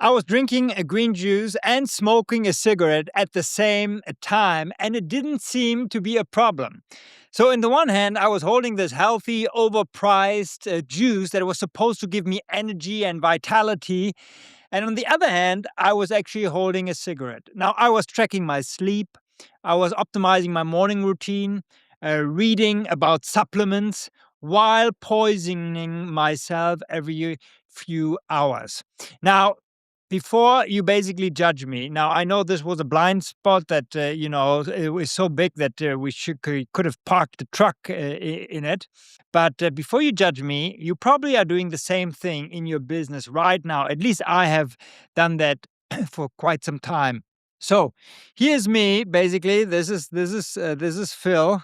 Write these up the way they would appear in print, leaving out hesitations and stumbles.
I was drinking a green juice and smoking a cigarette at the same time, and it didn't seem to be a problem. So, in the one hand, I was holding this healthy, overpriced juice that was supposed to give me energy and vitality. And on the other hand, I was actually holding a cigarette. Now, I was tracking my sleep, I was optimizing my morning routine, reading about supplements while poisoning myself every few hours. Now, before you basically judge me, now I know this was a blind spot that, it was so big that could have parked the truck in it. But before you judge me, you probably are doing the same thing in your business right now. At least I have done that for quite some time. So here's me. Basically, this is Phil,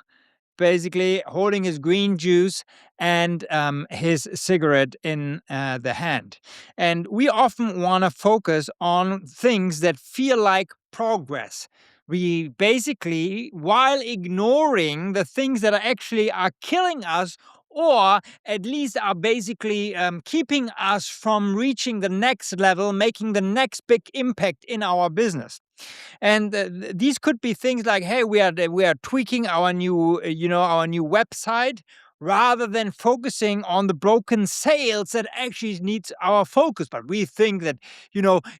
basically holding his green juice and his cigarette in the hand. And we often want to focus on things that feel like progress. We basically, while ignoring the things that are killing us, or at least are basically keeping us from reaching the next level, making the next big impact in our business. And these could be things like, hey, we are tweaking our new our new website, rather than focusing on the broken sales that actually needs our focus. But we think that,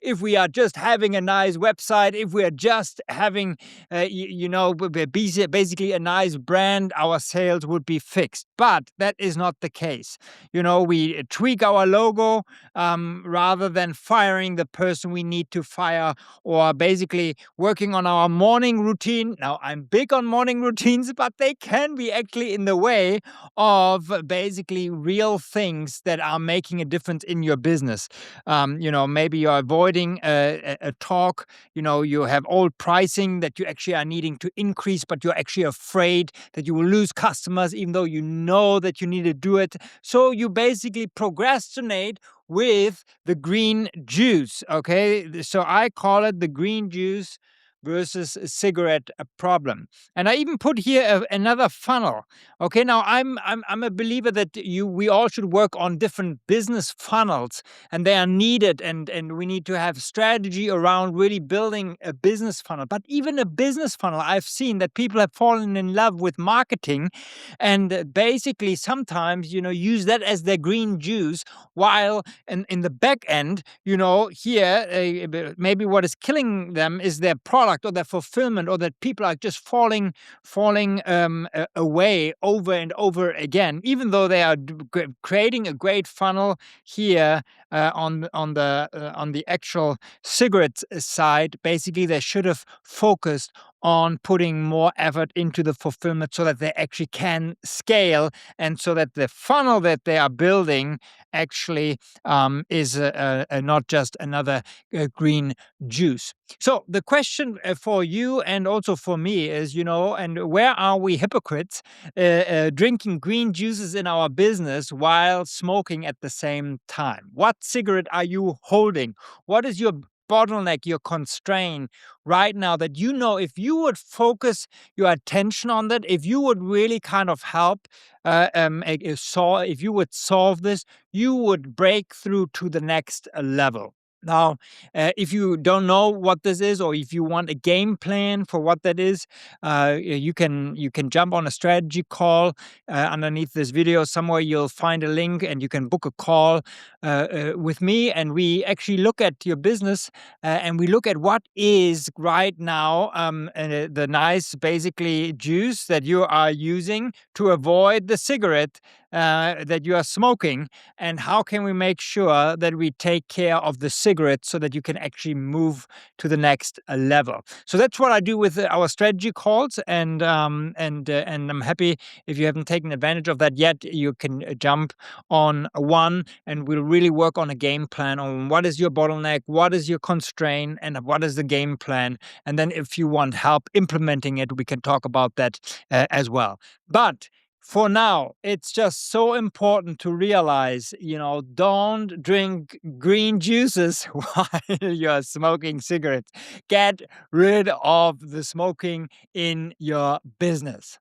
if we are just having a nice website, if we are just having basically a nice brand, our sales would be fixed. But that is not the case. We tweak our logo, rather than firing the person we need to fire, or basically working on our morning routine. Now, I'm big on morning routines, but they can be actually in the way of basically real things that are making a difference in your business. Maybe you're avoiding a talk. You have old pricing that you actually are needing to increase, but you're actually afraid that you will lose customers, even though you know that you need to do it. So you basically procrastinate with the green juice. Okay, so I call it the green juice versus a cigarette problem. And I even put here another funnel. Okay, now I'm a believer that we all should work on different business funnels, and they are needed, and we need to have strategy around really building a business funnel. But even a business funnel, I've seen that people have fallen in love with marketing, and basically sometimes use that as their green juice, while in the back end, here maybe what is killing them is their product or their fulfillment, or that people are just falling away over and over again, even though they are creating a great funnel here on the actual cigarettes side. Basically, they should have focused on putting more effort into the fulfillment, so that they actually can scale, and so that the funnel that they are building actually is not just another green juice. So the question for you and also for me is, and where are we hypocrites drinking green juices in our business while smoking at the same time? What cigarette are you holding? What is your bottleneck, your constraint right now, that if you would focus your attention on that, if you would really kind of help if you would solve this, you would break through to the next level. Now, if you don't know what this is, or if you want a game plan for what that is, you can jump on a strategy call. Underneath this video somewhere, you'll find a link, and you can book a call with me, and we actually look at your business, and we look at what is right now the nice, basically, juice that you are using to avoid the cigarette that you are smoking, and how can we make sure that we take care of the cigarette so that you can actually move to the next level. So that's what I do with our strategy calls, and I'm happy if you haven't taken advantage of that yet. You can jump on one, and we'll really work on a game plan on what is your bottleneck, what is your constraint, and what is the game plan. And then if you want help implementing it, we can talk about that as well. But for now, it's just so important to realize, don't drink green juices while you're smoking cigarettes. Get rid of the smoking in your business.